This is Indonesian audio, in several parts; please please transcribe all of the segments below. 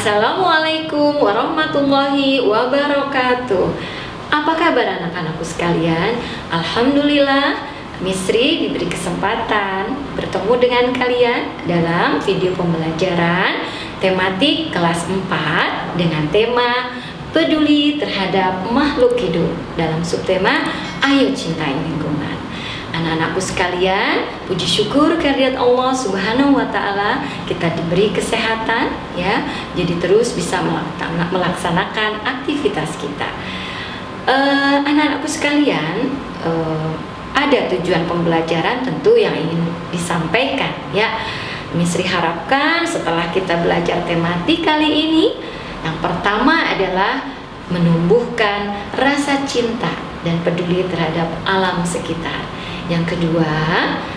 Assalamualaikum warahmatullahi wabarakatuh. Apa kabar anak-anakku sekalian? Alhamdulillah, Misri diberi kesempatan bertemu dengan kalian dalam video pembelajaran tematik kelas 4 dengan tema peduli terhadap makhluk hidup dalam subtema Ayo Cintai Lingkungan. Anak-anakku sekalian, puji syukur kehadirat Allah Subhanahu wa Ta'ala, kita diberi kesehatan ya, jadi terus bisa melaksanakan aktivitas kita. Anak-anakku sekalian, ada tujuan pembelajaran tentu yang ingin disampaikan ya. Misri harapkan setelah kita belajar tematik kali ini, yang pertama adalah menumbuhkan rasa cinta dan peduli terhadap alam sekitar. Yang kedua,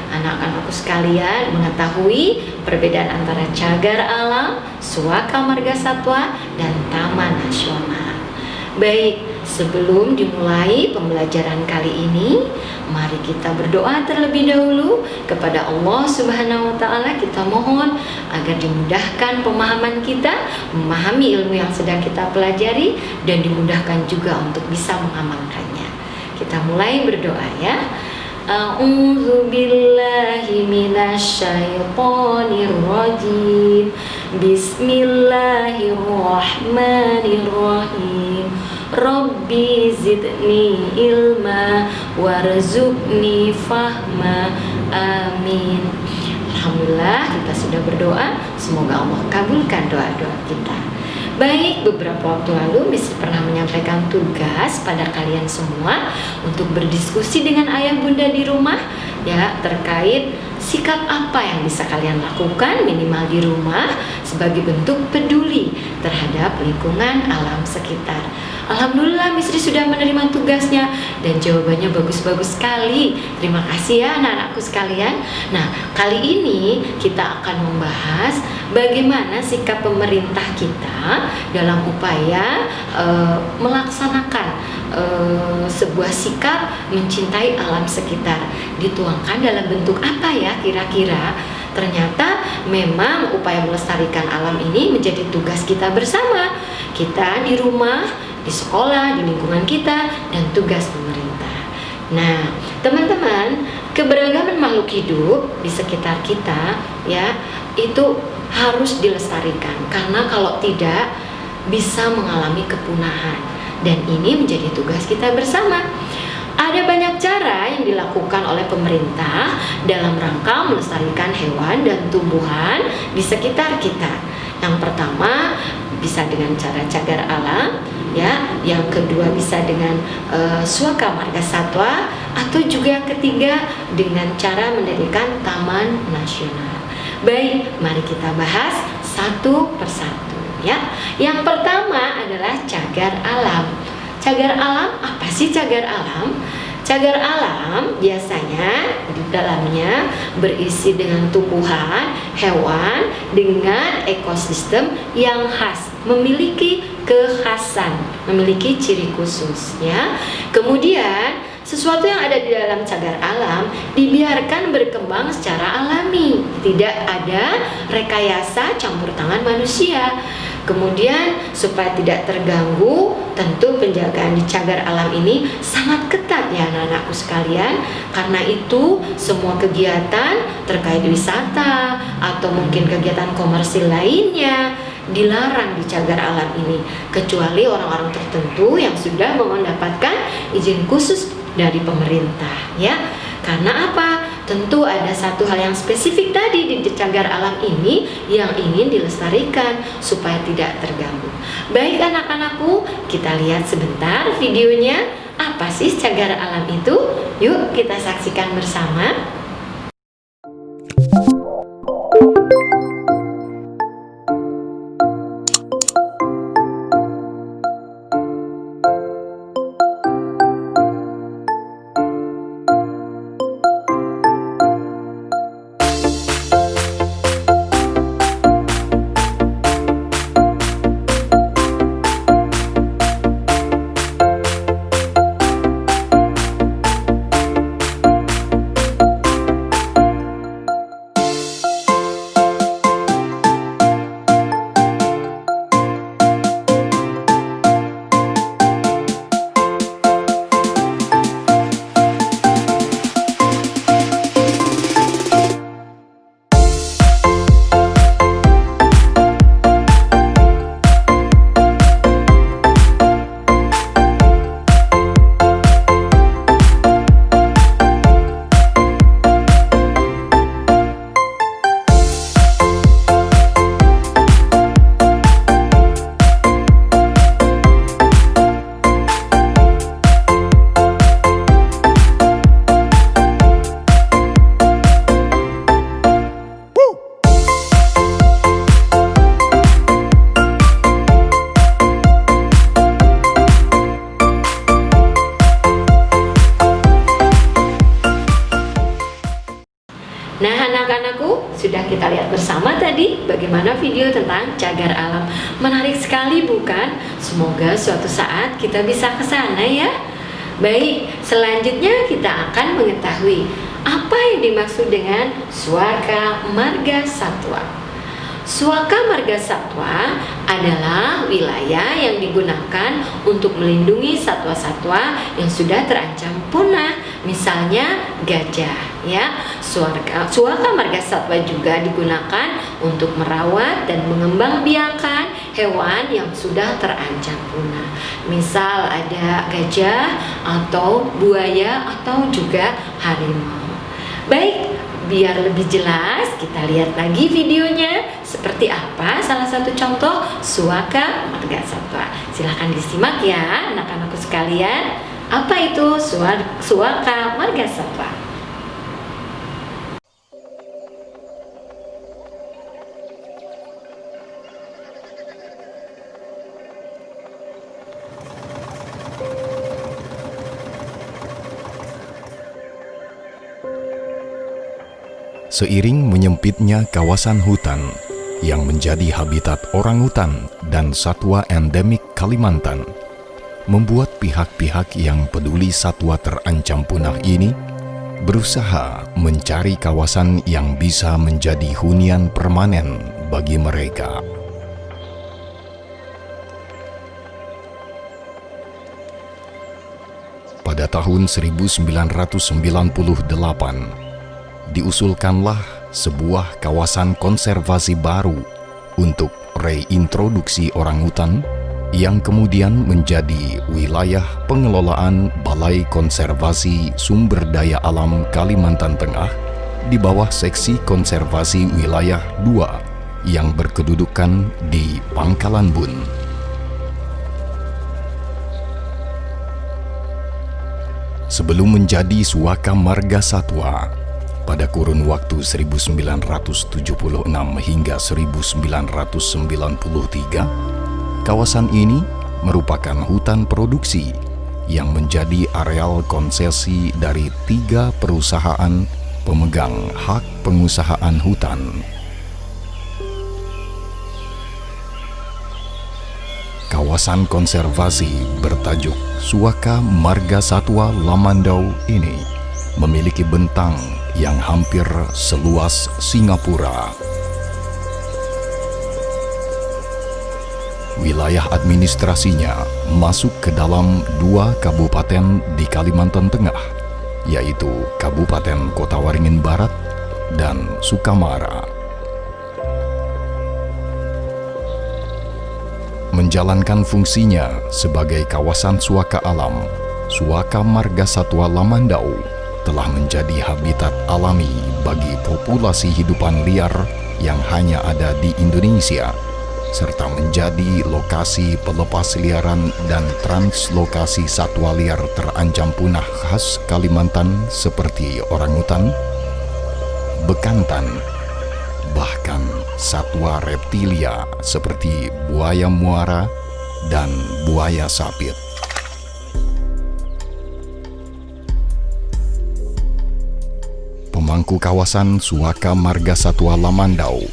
anak-anakku sekalian mengetahui perbedaan antara cagar alam, suaka marga satwa, dan taman nasional. Baik, sebelum dimulai pembelajaran kali ini, mari kita berdoa terlebih dahulu kepada Allah Subhanahu wa Ta'ala. Kita mohon agar dimudahkan pemahaman kita, memahami ilmu yang sedang kita pelajari, dan dimudahkan juga untuk bisa mengamalkannya. Kita mulai berdoa ya. A'udzu billahi minasyaitonir rajim. Bismillahirrahmanirrahim. Rabbi zidni ilma warzuqni fahma. Amin. Alhamdulillah, kita sudah berdoa. Semoga Allah kabulkan doa-doa kita. Baik, beberapa waktu lalu Misri pernah menyampaikan tugas pada kalian semua untuk berdiskusi dengan ayah bunda di rumah ya, terkait sikap apa yang bisa kalian lakukan minimal di rumah sebagai bentuk peduli terhadap lingkungan alam sekitar. Alhamdulillah, Misri sudah menerima tugasnya dan jawabannya bagus-bagus sekali. Terima kasih ya anak-anakku sekalian. Nah, kali ini kita akan membahas bagaimana sikap pemerintah kita dalam upaya melaksanakan sebuah sikap mencintai alam sekitar. Dituangkan dalam bentuk apa ya kira-kira? Ternyata memang upaya melestarikan alam ini menjadi tugas kita bersama. Kita di rumah, di sekolah, di lingkungan kita, dan tugas pemerintah. Nah, teman-teman, keberagaman makhluk hidup di sekitar kita ya, itu harus dilestarikan, karena kalau tidak bisa mengalami kepunahan, dan ini menjadi tugas kita bersama. Ada banyak cara yang dilakukan oleh pemerintah dalam rangka melestarikan hewan dan tumbuhan di sekitar kita. Yang pertama bisa dengan cara cagar alam ya, yang kedua bisa dengan suaka marga satwa, atau juga yang ketiga dengan cara mendirikan taman nasional. Baik, mari kita bahas satu persatu ya. Yang pertama adalah cagar alam. Cagar alam, apa sih cagar alam? Cagar alam biasanya di dalamnya berisi dengan tumbuhan, hewan dengan ekosistem yang khas, memiliki kekhasan, memiliki ciri khusus ya. Kemudian sesuatu yang ada di dalam cagar alam dibiarkan berkembang secara alami, tidak ada rekayasa campur tangan manusia. Kemudian supaya tidak terganggu, tentu penjagaan di cagar alam ini sangat ketat ya anak-anakku sekalian. Karena itu semua kegiatan terkait wisata atau mungkin kegiatan komersil lainnya dilarang di cagar alam ini, kecuali orang-orang tertentu yang sudah mendapatkan izin khusus dari pemerintah ya. Karena apa? Tentu ada satu hal yang spesifik tadi di cagar alam ini yang ingin dilestarikan supaya tidak terganggu. Baik anak-anakku, kita lihat sebentar videonya. Apa sih cagar alam itu? Yuk kita saksikan bersama. tadi bagaimana video tentang cagar alam. Menarik sekali bukan? Semoga suatu saat kita bisa ke sana ya. Baik, selanjutnya kita akan mengetahui apa yang dimaksud dengan Suaka Marga Satwa. Suaka Marga Satwa adalah wilayah yang digunakan untuk melindungi satwa-satwa yang sudah terancam punah, misalnya gajah ya. Suaka Marga Satwa juga digunakan untuk merawat dan mengembangbiakan hewan yang sudah terancam punah. Misal ada gajah atau buaya atau juga harimau. Baik, biar lebih jelas kita lihat lagi videonya seperti apa salah satu contoh Suaka Marga Satwa. Silahkan disimak ya anak-anakku sekalian. Apa itu Suaka Marga Satwa? Seiring menyempitnya kawasan hutan yang menjadi habitat orangutan dan satwa endemik Kalimantan, membuat pihak-pihak yang peduli satwa terancam punah ini berusaha mencari kawasan yang bisa menjadi hunian permanen bagi mereka. Pada tahun 1998, diusulkanlah sebuah kawasan konservasi baru untuk reintroduksi orangutan yang kemudian menjadi wilayah pengelolaan Balai Konservasi Sumber Daya Alam Kalimantan Tengah di bawah Seksi Konservasi Wilayah 2 yang berkedudukan di Pangkalan Bun. Sebelum menjadi Suaka Marga Satwa, pada kurun waktu 1976 hingga 1993, kawasan ini merupakan hutan produksi yang menjadi areal konsesi dari 3 perusahaan pemegang hak pengusahaan hutan. Kawasan konservasi bertajuk Suaka Marga Satwa Lamandau ini memiliki bentang yang hampir seluas Singapura. Wilayah administrasinya masuk ke dalam 2 kabupaten di Kalimantan Tengah, yaitu Kabupaten Kota Waringin Barat dan Sukamara. Menjalankan fungsinya sebagai kawasan suaka alam, Suaka Marga Satwa Lamandau telah menjadi habitat alami bagi populasi hidupan liar yang hanya ada di Indonesia, serta menjadi lokasi pelepas liaran dan translokasi satwa liar terancam punah khas Kalimantan seperti orangutan, bekantan, bahkan satwa reptilia seperti buaya muara dan buaya sapit. Pemangku kawasan Suaka Marga Satwa Lamandau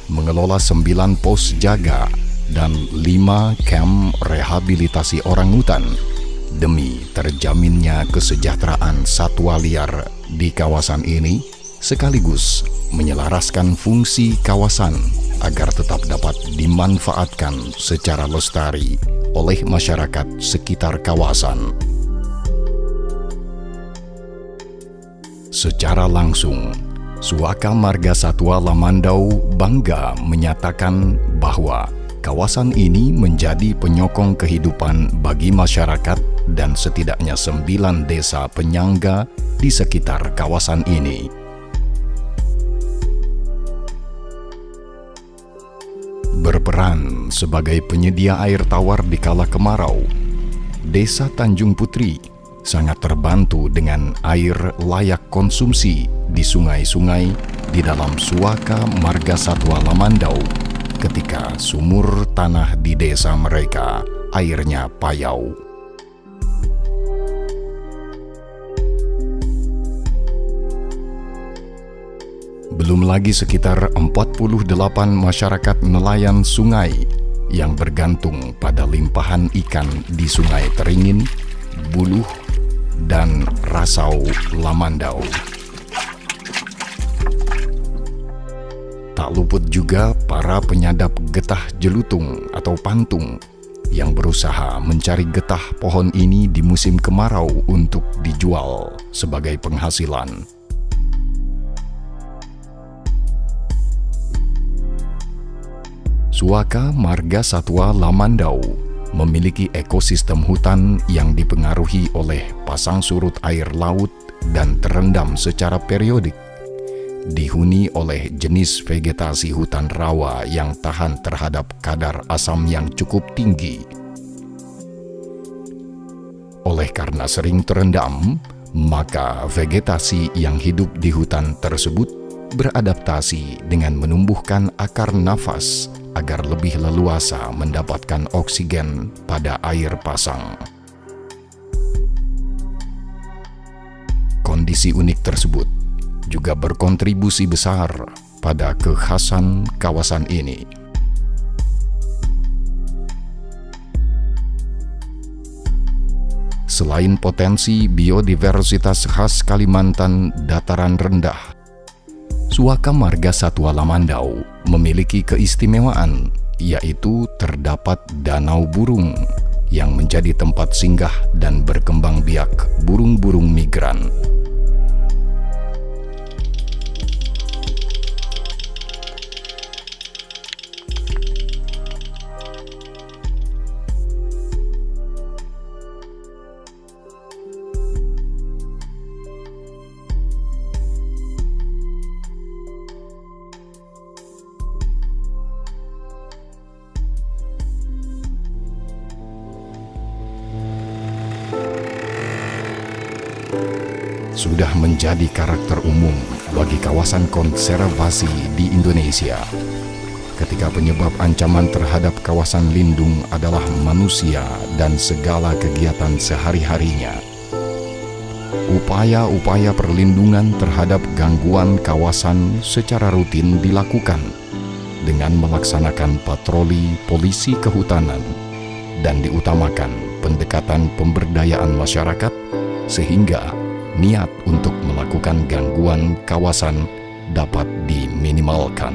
mengelola 9 pos jaga dan 5 kamp rehabilitasi orangutan demi terjaminnya kesejahteraan satwa liar di kawasan ini, sekaligus menyelaraskan fungsi kawasan agar tetap dapat dimanfaatkan secara lestari oleh masyarakat sekitar kawasan. Secara langsung, Suaka Marga Satwa Lamandau bangga menyatakan bahwa kawasan ini menjadi penyokong kehidupan bagi masyarakat dan setidaknya 9 desa penyangga di sekitar kawasan ini. Berperan sebagai penyedia air tawar di kala kemarau, Desa Tanjung Putri sangat terbantu dengan air layak konsumsi di sungai-sungai di dalam Suaka Marga Satwa Lamandau ketika sumur tanah di desa mereka airnya payau. Belum lagi sekitar 48 masyarakat nelayan sungai yang bergantung pada limpahan ikan di Sungai Teringin, Buluh, dan Rasau Lamandau. Tak luput juga para penyadap getah jelutung atau pantung yang berusaha mencari getah pohon ini di musim kemarau untuk dijual sebagai penghasilan. Suaka Marga Satwa Lamandau memiliki ekosistem hutan yang dipengaruhi oleh pasang surut air laut dan terendam secara periodik. Dihuni oleh jenis vegetasi hutan rawa yang tahan terhadap kadar asam yang cukup tinggi. Oleh karena sering terendam, maka vegetasi yang hidup di hutan tersebut beradaptasi dengan menumbuhkan akar nafas agar lebih leluasa mendapatkan oksigen pada air pasang. Kondisi unik tersebut juga berkontribusi besar pada kekhasan kawasan ini. Selain potensi biodiversitas khas Kalimantan dataran rendah, Suaka Marga Satwa Lamandau memiliki keistimewaan, yaitu terdapat danau burung yang menjadi tempat singgah dan berkembang biak burung-burung migran. Sudah menjadi karakter umum bagi kawasan konservasi di Indonesia. Ketika penyebab ancaman terhadap kawasan lindung adalah manusia dan segala kegiatan sehari-harinya. Upaya-upaya perlindungan terhadap gangguan kawasan secara rutin dilakukan dengan melaksanakan patroli polisi kehutanan dan diutamakan pendekatan pemberdayaan masyarakat sehingga niat untuk melakukan gangguan kawasan dapat diminimalkan.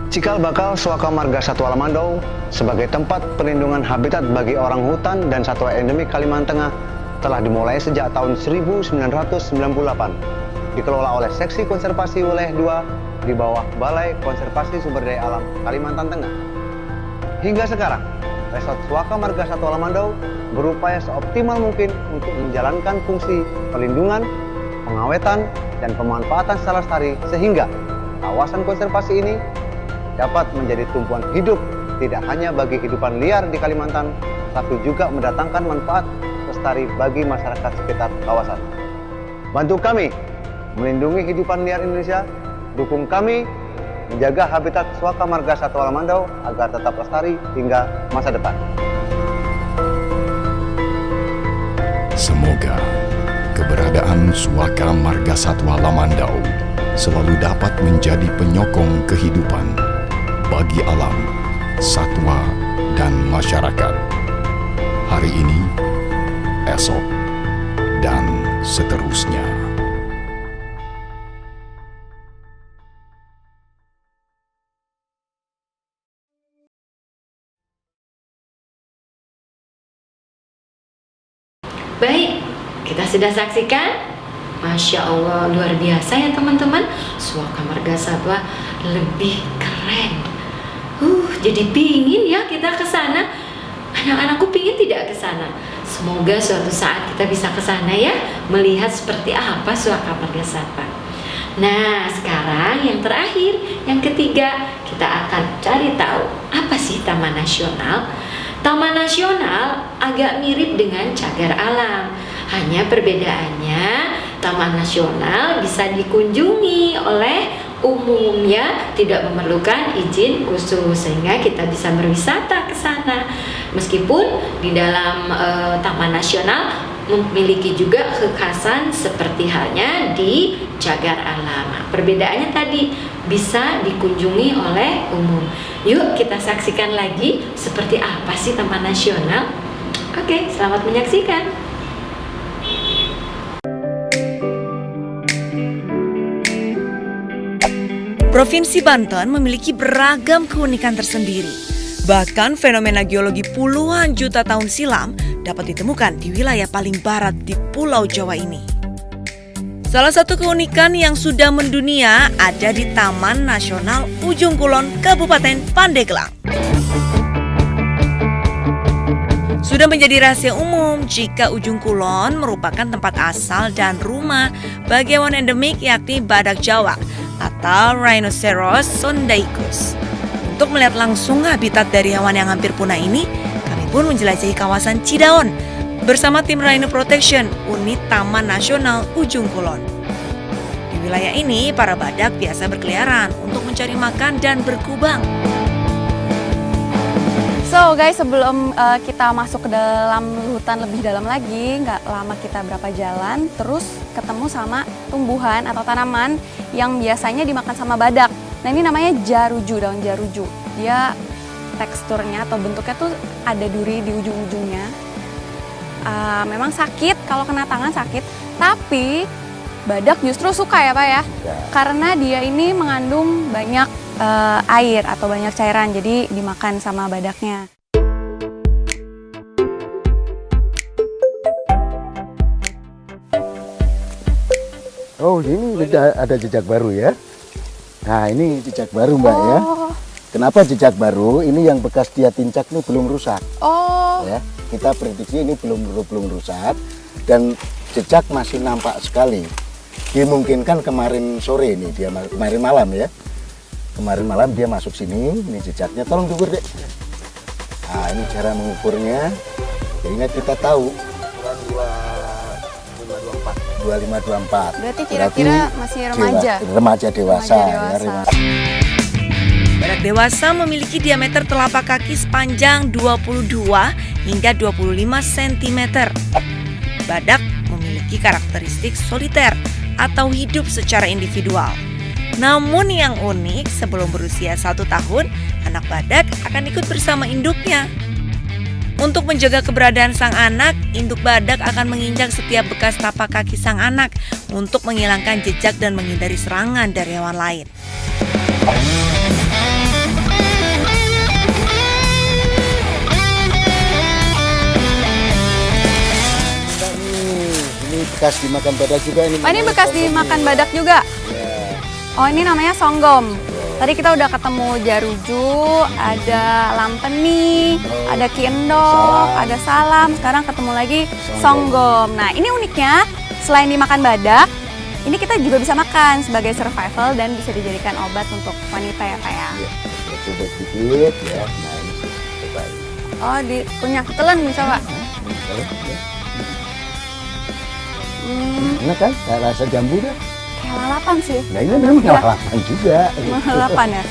Cikal bakal Suaka Marga Satwa Lamandau sebagai tempat perlindungan habitat bagi orang hutan dan satwa endemik Kalimantan Tengah telah dimulai sejak tahun 1998. Dikelola oleh Seksi Konservasi Wilayah 2 di bawah Balai Konservasi Sumber Daya Alam Kalimantan Tengah. Hingga sekarang, Resort Suaka Marga Satwa Lamandau berupaya seoptimal mungkin untuk menjalankan fungsi perlindungan, pengawetan, dan pemanfaatan secara lestari sehingga kawasan konservasi ini dapat menjadi tumpuan hidup tidak hanya bagi kehidupan liar di Kalimantan, tapi juga mendatangkan manfaat lestari bagi masyarakat sekitar kawasan. Bantu kami melindungi kehidupan liar Indonesia, dukung kami menjaga habitat Suaka Marga Satwa Lamandau agar tetap lestari hingga masa depan. Semoga keberadaan Suaka Marga Satwa Lamandau selalu dapat menjadi penyokong kehidupan bagi alam, satwa, dan masyarakat. Hari ini, esok, dan seterusnya. Baik, kita sudah saksikan. Masya Allah, luar biasa ya teman-teman. Suaka Marga Satwa lebih keren. Jadi pingin ya kita ke sana. Anak-anakku pingin tidak ke sana. Semoga suatu saat kita bisa ke sana ya, melihat seperti apa Suaka Marga Satwa. Nah, sekarang yang terakhir, yang ketiga, kita akan cari tahu apa sih Taman Nasional. Taman Nasional agak mirip dengan cagar alam. Hanya perbedaannya, Taman Nasional bisa dikunjungi oleh umumnya tidak memerlukan izin khusus, sehingga kita bisa berwisata ke sana. Meskipun di dalam Taman Nasional memiliki juga kekhasan seperti halnya di Cagar Alam. Nah, perbedaannya tadi bisa dikunjungi oleh umum. Yuk kita saksikan lagi seperti apa sih Taman Nasional. Oke, selamat menyaksikan. Provinsi Banten memiliki beragam keunikan tersendiri. Bahkan fenomena geologi puluhan juta tahun silam dapat ditemukan di wilayah paling barat di Pulau Jawa ini. Salah satu keunikan yang sudah mendunia ada di Taman Nasional Ujung Kulon, Kabupaten Pandeglang. Sudah menjadi rahasia umum jika Ujung Kulon merupakan tempat asal dan rumah bagi hewan endemik yakni badak Jawa atau Rhinoceros sondaicus. Untuk melihat langsung habitat dari hewan yang hampir punah ini, kami pun menjelajahi kawasan Cidaon bersama tim Rhino Protection unit Taman Nasional Ujung Kulon. Di wilayah ini, para badak biasa berkeliaran untuk mencari makan dan berkubang. So guys, sebelum kita masuk ke dalam hutan lebih dalam lagi, nggak lama kita berapa jalan, terus ketemu sama tumbuhan atau tanaman yang biasanya dimakan sama badak. Nah ini namanya jaruju, daun jaruju. Dia teksturnya atau bentuknya tuh ada duri di ujung-ujungnya. Memang sakit, kalau kena tangan sakit, tapi badak justru suka ya Pak ya? Karena dia ini mengandung banyak air atau banyak cairan, jadi dimakan sama badaknya. Oh ini ada jejak baru ya. Nah ini jejak baru Mbak ya. Kenapa jejak baru? Ini yang bekas dia tincak nih belum rusak. Oh. Ya, kita prediksi ini belum rusak dan jejak masih nampak sekali. Dimungkinkan kemarin sore ini dia kemarin malam ya. Kemarin malam dia masuk sini, ini jejaknya. Tolong diukur dek. Nah ini cara mengukurnya. Sehingga kita tahu ukuran 2524. Berarti kira-kira masih remaja. Remaja dewasa. Remaja dewasa. Ya, Badak dewasa memiliki diameter telapak kaki sepanjang 22 hingga 25 cm. Badak memiliki karakteristik soliter atau hidup secara individual. Namun yang unik, sebelum berusia 1 tahun, anak badak akan ikut bersama induknya. Untuk menjaga keberadaan sang anak, induk badak akan menginjak setiap bekas tapak kaki sang anak untuk menghilangkan jejak dan menghindari serangan dari hewan lain. Ini bekas dimakan badak juga ini. Oh ini bekas dimakan badak juga? Ya. Oh ini namanya songgom. Tadi kita udah ketemu jaruju, ada lampeni, ada kiendok, ada salam. Sekarang ketemu lagi songgom. Nah ini uniknya, selain dimakan badak, ini kita juga bisa makan sebagai survival dan bisa dijadikan obat untuk wanita ya Pak ya. Iya, coba sedikit ya. Nah ini coba. Oh dikunyah telan bisa Pak? Enak kan? Kayak rasa jambu dah. Kayak lalapan sih. Nah ini memang lalapan juga. Lalapan ya?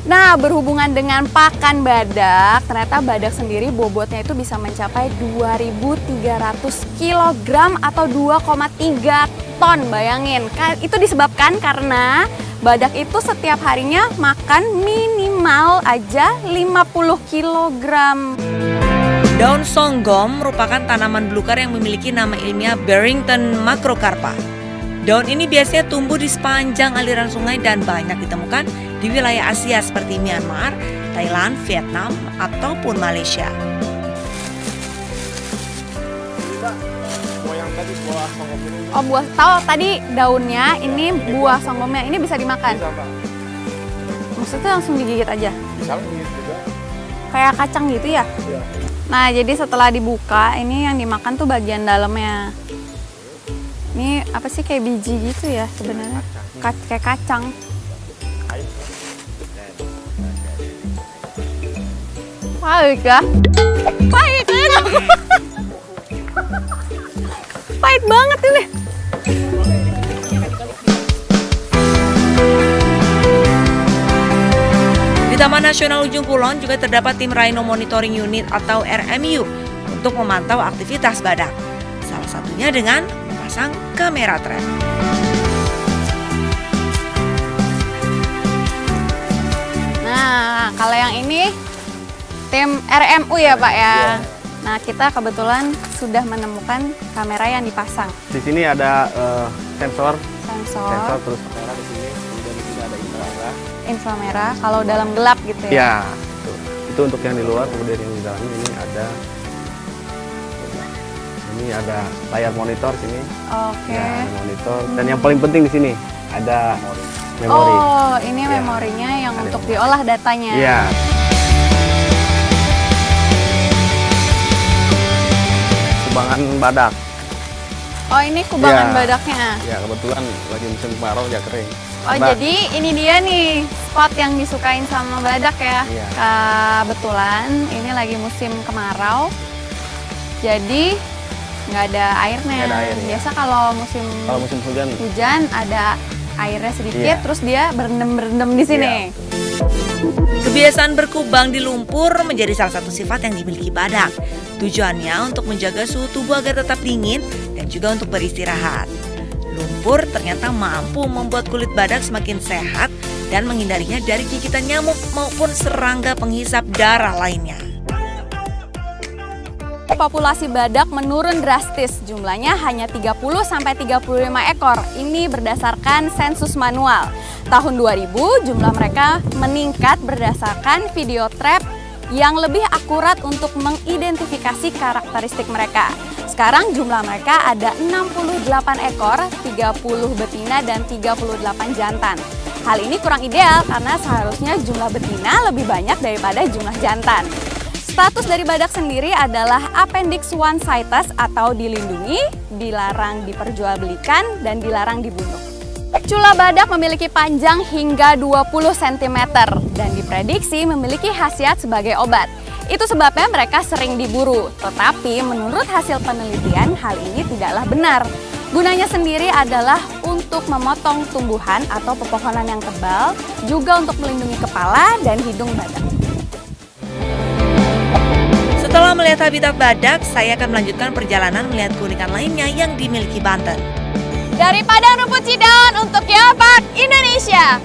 Nah berhubungan dengan pakan badak, ternyata badak sendiri bobotnya itu bisa mencapai 2.300 kg atau 2,3 ton. Bayangin, itu disebabkan karena badak itu setiap harinya makan minimal aja 50 kg. Daun songgom merupakan tanaman belukar yang memiliki nama ilmiah Barrington macrocarpa. Daun ini biasanya tumbuh di sepanjang aliran sungai dan banyak ditemukan di wilayah Asia seperti Myanmar, Thailand, Vietnam, ataupun Malaysia. Oh buah, tahu tadi daunnya, ini buah songgomnya, ini bisa dimakan? Maksudnya langsung digigit aja? Bisa digigit juga. Kayak kacang gitu ya? Iya. Nah jadi setelah dibuka, ini yang dimakan tuh bagian dalamnya. Ini apa sih kayak biji gitu ya sebenarnya? Kayak kacang. Pahit ya? Pahit ya? Pahit banget ini. Taman Nasional Ujung Kulon juga terdapat tim Rhino Monitoring Unit atau RMU untuk memantau aktivitas badak. Salah satunya dengan memasang kamera trap. Nah, kalau yang ini tim RMU ya Pak ya. Nah, kita kebetulan sudah menemukan kamera yang dipasang. Di sini ada sensor terus kamera di sini, kemudian di sini ada inframerah. Inframerah kalau dalam gelap gitu ya. Ya, itu untuk yang di luar, kemudian yang di dalam ini ada layar monitor sini. Oke. Ya, ada monitor. Dan yang paling penting di sini ada memori. Oh, ini Ya. memorinya yang Ada untuk memori. diolah datanya. Iya. Kubangan badak. Oh, ini kubangan Ya. badaknya. Ya, kebetulan lagi musim kemarau ya kering. Oh, jadi ini dia nih spot yang disukain sama badak ya. Iya. Kebetulan ini lagi musim kemarau. Jadi nggak ada airnya. Nggak ada air, ya. Biasa kalau musim Kalau musim hujan hujan ada airnya sedikit, Iya. terus dia berendam-berendam di sini. Kebiasaan berkubang di lumpur menjadi salah satu sifat yang dimiliki badak. Tujuannya untuk menjaga suhu tubuh agar tetap dingin dan juga untuk beristirahat. Lumpur ternyata mampu membuat kulit badak semakin sehat dan menghindarinya dari gigitan nyamuk maupun serangga penghisap darah lainnya. Populasi badak menurun drastis, jumlahnya hanya 30-35 ekor. Ini berdasarkan sensus manual. Tahun 2000 jumlah mereka meningkat berdasarkan video trap yang lebih akurat untuk mengidentifikasi karakteristik mereka. Sekarang jumlah mereka ada 68 ekor, 30 betina dan 38 jantan. Hal ini kurang ideal karena seharusnya jumlah betina lebih banyak daripada jumlah jantan. Status dari badak sendiri adalah Appendix One-Sighted atau dilindungi, dilarang diperjualbelikan, dan dilarang dibunuh. Cula badak memiliki panjang hingga 20 cm dan diprediksi memiliki khasiat sebagai obat. Itu sebabnya mereka sering diburu, tetapi menurut hasil penelitian hal ini tidaklah benar. Gunanya sendiri adalah untuk memotong tumbuhan atau pepohonan yang tebal, juga untuk melindungi kepala dan hidung badak. Setelah melihat habitat badak, saya akan melanjutkan perjalanan melihat keunikan lainnya yang dimiliki Banten. Dari Padang Rumput Cidaun untuk Geopark Indonesia.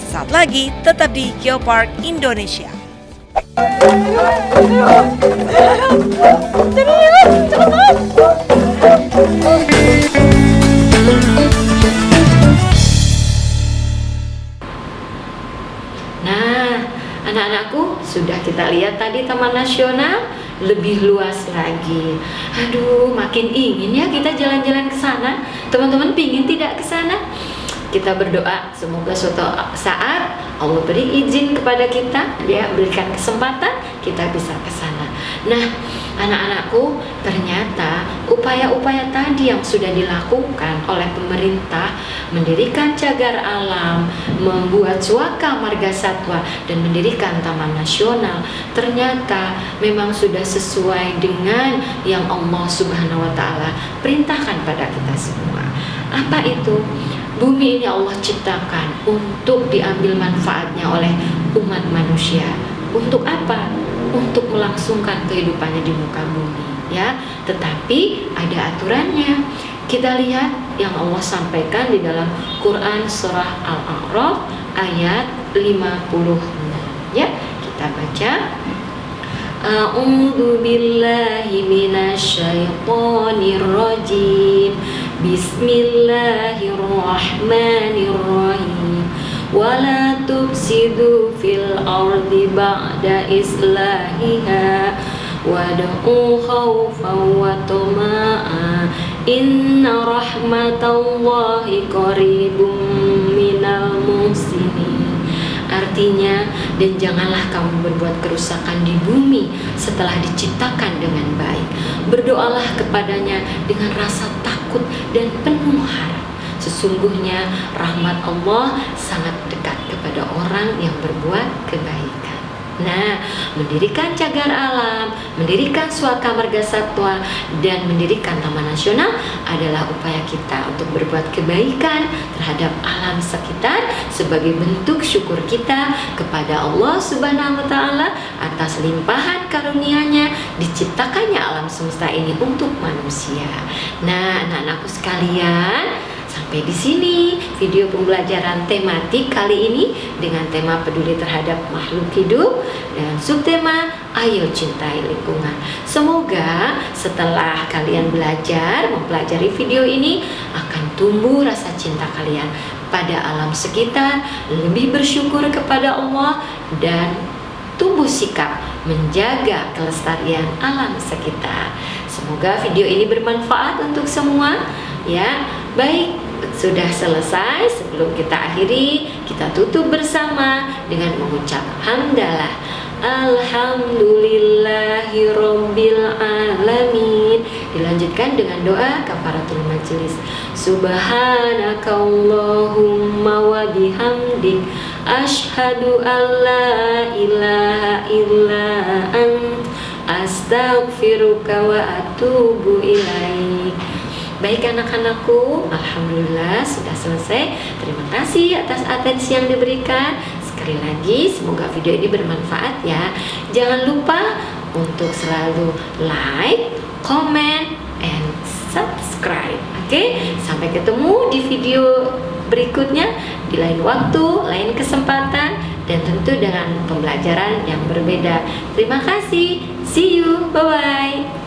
Sesaat lagi, tetap di Geopark Indonesia. Nah, anak-anakku, sudah kita lihat tadi Taman Nasional lebih luas lagi. Aduh, makin ingin ya kita jalan-jalan ke sana. Teman-teman pingin tidak ke sana? Kita berdoa semoga suatu saat Allah beri izin kepada kita, dia berikan kesempatan kita bisa ke sana. Nah, anak-anakku, ternyata upaya-upaya tadi yang sudah dilakukan oleh pemerintah, mendirikan cagar alam, membuat suaka marga satwa, dan mendirikan taman nasional, ternyata memang sudah sesuai dengan yang Allah Subhanahu wa Ta'ala perintahkan pada kita semua. Apa itu? Bumi ini Allah ciptakan untuk diambil manfaatnya oleh umat manusia. Untuk apa? Untuk melangsungkan kehidupannya di muka bumi, ya. Tetapi ada aturannya. Kita lihat yang Allah sampaikan di dalam Quran surah Al-A'raf ayat 56. Ya, kita baca. A'udzu billahi minasyaitonir rajim. Bismillahirrahmanirrahim. Wala tufsidu fil ardi ba'da islahiha wad'u khaufan wa tama'a inna rahmatallahi qaribum minal muhsinin. Artinya, dan janganlah kamu berbuat kerusakan di bumi setelah diciptakan dengan baik. Berdoalah kepadanya dengan rasa takut dan penuh harap. Sesungguhnya rahmat Allah sangat dekat kepada orang yang berbuat kebaikan. Nah, mendirikan cagar alam, mendirikan Suaka Marga Satwa dan mendirikan Taman Nasional adalah upaya kita untuk berbuat kebaikan terhadap alam sekitar sebagai bentuk syukur kita kepada Allah Subhanahu wa Ta'ala atas limpahan karunia-Nya diciptakannya alam semesta ini untuk manusia. Nah, anak-anakku sekalian, sampai di sini video pembelajaran tematik kali ini dengan tema peduli terhadap makhluk hidup dengan subtema Ayo Cintai Lingkungan. Semoga setelah kalian belajar mempelajari video ini akan tumbuh rasa cinta kalian pada alam sekitar, lebih bersyukur kepada Allah, dan tumbuh sikap menjaga kelestarian alam sekitar. Semoga video ini bermanfaat untuk semua ya. Baik, sudah selesai. Sebelum kita akhiri, kita tutup bersama dengan mengucap hamdalah. Alhamdulillahirabbil alamin. Dilanjutkan dengan doa kafaratul majelis. Subhanakallahumma wa bihamdik asyhadu alla ilaha illa ant astaghfiruka wa atubu ilaik. Baik anak-anakku, alhamdulillah sudah selesai. Terima kasih atas atensi yang diberikan. Sekali lagi, semoga video ini bermanfaat ya. Jangan lupa untuk selalu like, comment, and subscribe. Oke, sampai ketemu di video berikutnya di lain waktu, lain kesempatan, dan tentu dengan pembelajaran yang berbeda. Terima kasih. See you. Bye-bye.